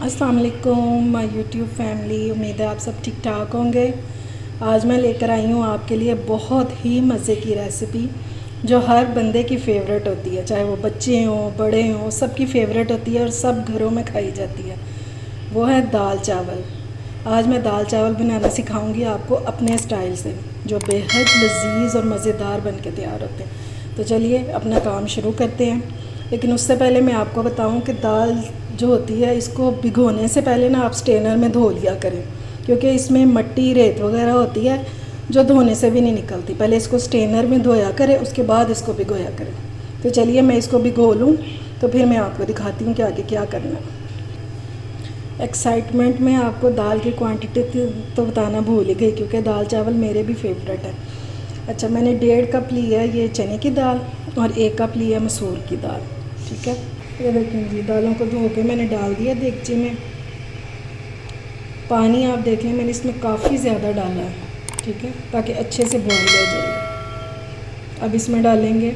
अस्सलाम वालेकुम my YouTube family. उम्मीद है आप सब ठीक ठाक होंगे। आज मैं लेकर आई हूँ आपके लिए बहुत ही मज़े की रेसिपी जो हर बंदे की फ़ेवरेट होती है, चाहे वो बच्चे हों बड़े हों, सबकी फ़ेवरेट होती है और सब घरों में खाई जाती है। वो है दाल चावल। आज मैं दाल चावल बनाना सिखाऊंगी आपको अपने स्टाइल से, जो बेहद लजीज और मज़ेदार बन के तैयार होते हैं। तो चलिए अपना काम शुरू करते हैं। लेकिन उससे पहले मैं आपको बताऊं कि दाल जो होती है, इसको भिगोने से पहले ना आप स्ट्रेनर में धो लिया करें, क्योंकि इसमें मिट्टी रेत वगैरह होती है जो धोने से भी नहीं निकलती। पहले इसको स्ट्रेनर में धोया करें, उसके बाद इसको भिगोया करें। तो चलिए मैं इसको भिगो लूँ, तो फिर मैं आपको दिखाती हूँ कि आगे क्या करना है। एक्साइटमेंट में आपको दाल की क्वांटिटी तो बताना भूल ही गई, क्योंकि दाल चावल मेरे भी फेवरेट है। अच्छा, मैंने 1.5 कप ली है ये चने की दाल और 1 कप ली है मसूर की दाल। ठीक है, ये देखें जी, दालों को धो के मैंने डाल दिया देगची में। पानी आप देख लें, मैंने इसमें काफ़ी ज़्यादा डाला है, ठीक है, ताकि अच्छे से बॉईल हो जाए। अब इसमें डालेंगे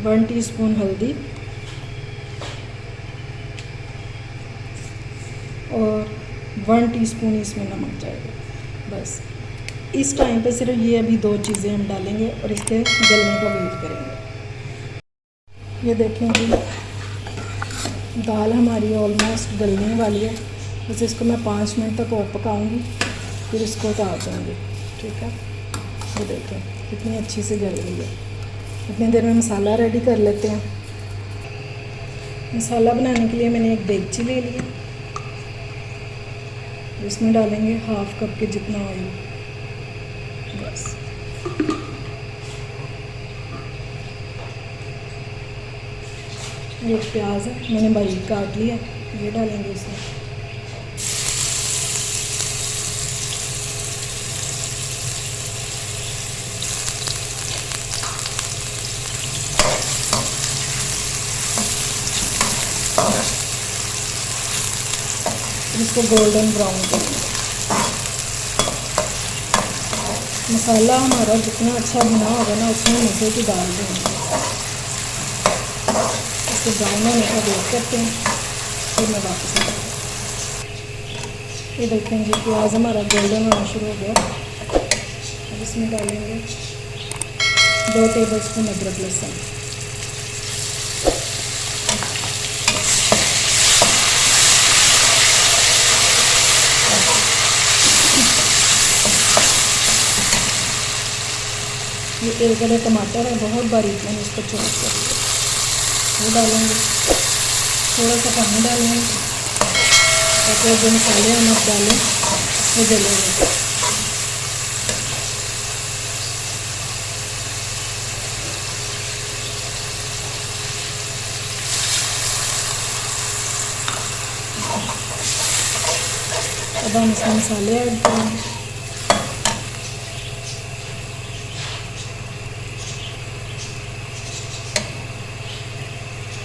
1 टीस्पून हल्दी और 1 टीस्पून इसमें नमक जाएगा। बस इस टाइम पे सिर्फ ये अभी 2 चीज़ें हम डालेंगे और इसके गलने का वेट करेंगे। ये देखें जी, दाल हमारी ऑलमोस्ट गलने वाली है। बस इसको मैं 5 मिनट तक और पकाऊंगी, फिर इसको उतार दूँगी। ठीक है, ये देखें कितनी अच्छी से गल गई है। इतनी देर में मसाला रेडी कर लेते हैं। मसाला बनाने के लिए मैंने एक देगची ले लिया, इसमें डालेंगे 1/2 कप के जितना ऑयल। बस एक प्याज है, मैंने बारीक काट लिया, ये डालेंगे इसमें। इसको गोल्डन ब्राउन करेंगे। मसाला हमारा जितना अच्छा बना होगा ना, उतने मज़े की दाल बनेगी। इसको ब्राउन होने का वेट करते हैं, फिर मैं वापस आऊँगी। ये देखें जी, प्याज हमारा गोल्डन होना शुरू हो गया। अब इसमें डालेंगे 2 टेबलस्पून अदरक लहसुन। ये 1 बड़े टमाटर है, बहुत बारीक मैंने इसको चॉप कर दिया, वो डालेंगे। थोड़ा सा पानी डालेंगे ताकि जो मसाले हम आप डालें वो जलेंगे। अब हम इसमें मसाले ऐड करेंगे।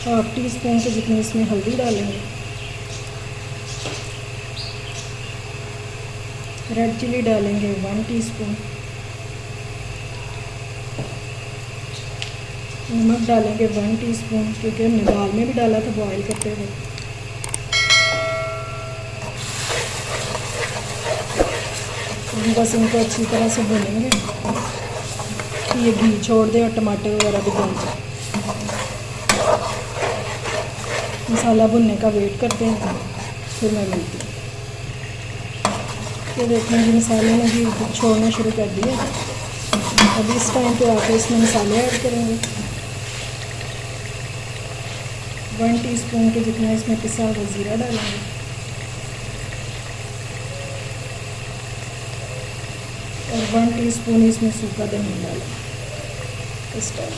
हाफ टी स्पून के जितनी इसमें हल्दी डालेंगे। रेड चिली डालेंगे 1 टीस्पून। नमक डालेंगे 1 टीस्पून, क्योंकि हमने दाल में भी डाला था बॉईल करते हुए। बस इनको अच्छी तरह से भूनेंगे कि ये घी छोड़ दे और टमाटर वगैरह भी गल जाए। मसाला भुनने का वेट करते हैं, फिर मैं मिलती हूँ। ये देखें कि मसाले ने भी छोड़ना शुरू कर दिया। अभी इस टाइम पे आके इसमें मसाले ऐड करेंगे। 1 टीस्पून के जितना इसमें पिसा हुआ ज़ीरा डालेंगे और 1 टीस्पून इसमें सूखा धनिया डालेंगे इस टाइम।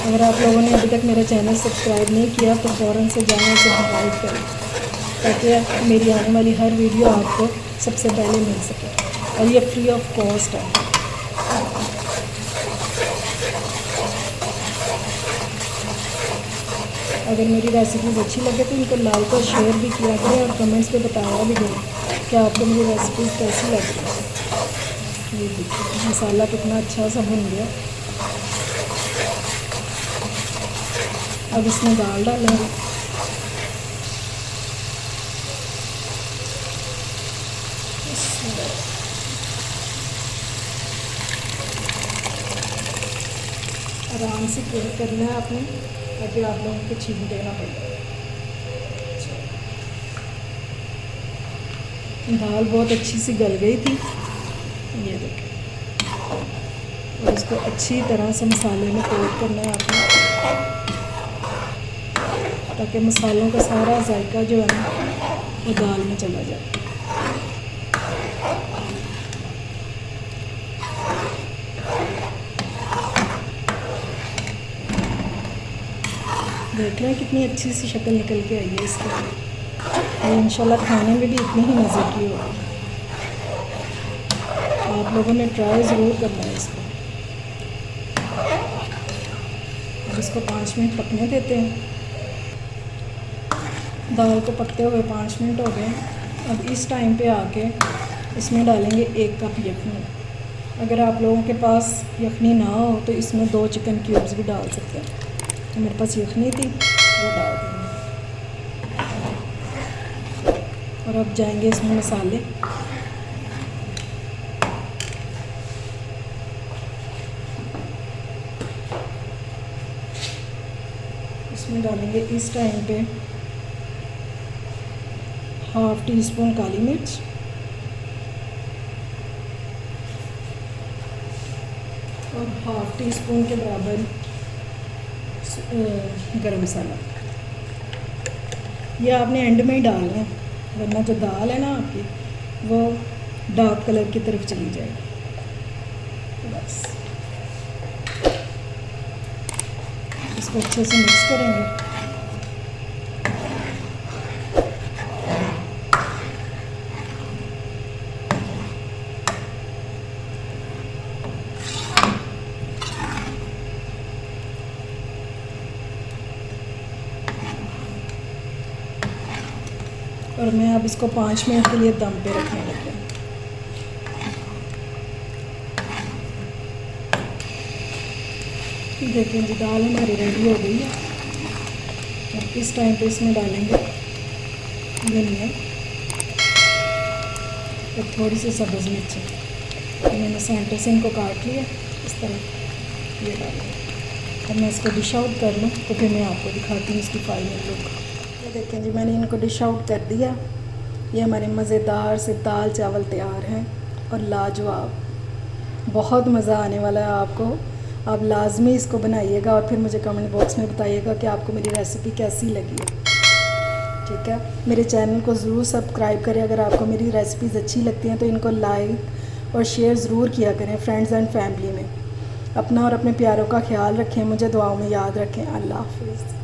अगर आप लोगों ने अभी तक मेरा चैनल सब्सक्राइब नहीं किया तो फ़ौरन से जाएं, उसे सब्सक्राइब करें, ताकि मेरी आने वाली हर वीडियो आपको सबसे पहले मिल सके, और ये फ्री ऑफ कॉस्ट है। अगर मेरी रेसिपीज़ अच्छी लगे तो इनको लाइक और शेयर भी किया करें और कमेंट्स पे बताया भी करें कि आपको मेरी रेसिपीज़ कैसी लग रही है। ये देखिए मसाला कितना अच्छा सा भुन गया। अब इसमें दाल डालेंगे। आराम से कुक करना है आपने, ताकि आप लोगों को छीन देना पड़ेगा। दाल बहुत अच्छी सी गल गई थी, ये देखें। और इसको अच्छी तरह से मसाले में कोट करना है आपने, ताकि मसालों का सारा जायका जो है ना वो दाल में चला जाए। देख रहे हैं कितनी अच्छी सी शक्ल निकल के आई है इसकी। और इंशाल्लाह खाने में भी इतनी ही मज़े की होगी। आप लोगों ने ट्राई ज़रूर करना है इसको। अब इसको 5 मिनट पकने देते हैं। दाल को पकते हुए 5 मिनट हो गए। अब इस टाइम पे आके इसमें डालेंगे 1 कप यखनी। अगर आप लोगों के पास यखनी ना हो तो इसमें 2 चिकन क्यूब्स भी डाल सकते हैं। तो मेरे पास यखनी थी, वो डाल देंगे। और अब जाएंगे इसमें मसाले। इसमें डालेंगे इस टाइम पे 1/2 टीस्पून काली मिर्च, और 1/2 टीस्पून के बराबर गरम मसाला। ये आपने एंड में ही डालना है, वरना जो दाल है ना आपकी वो डार्क कलर की तरफ चली जाएगी। बस इसको अच्छे से मिक्स करेंगे। और मैं अब इसको 5 मिनट के लिए दम पे रखने लगी। देखें जी, दाल हमारी रेडी हो गई है। और इस टाइम पे इसमें डालेंगे धनिया और थोड़ी सी सब्ज़ मिर्ची। मैंने सेंटर से इनको काट लिया इस तरह, ये डालेंगे। अब मैं इसको डिश आउट कर लूँ तो फिर मैं आपको दिखाती हूँ इसकी फाइनल लुक। ये देखें जी, मैंने इनको डिश आउट कर दिया। ये हमारे मज़ेदार से दाल चावल तैयार हैं और लाजवाब, बहुत मज़ा आने वाला है आपको। आप लाजमी इसको बनाइएगा और फिर मुझे कमेंट बॉक्स में बताइएगा कि आपको मेरी रेसिपी कैसी लगी है। ठीक है, मेरे चैनल को ज़रूर सब्सक्राइब करें। अगर आपको मेरी रेसिपीज़ अच्छी लगती हैं तो इनको लाइक और शेयर ज़रूर किया करें फ्रेंड्स एंड फैमिली में। अपना और अपने प्यारों का ख्याल रखें, मुझे दुआओं में याद रखें। अल्लाह हाफ़िज़।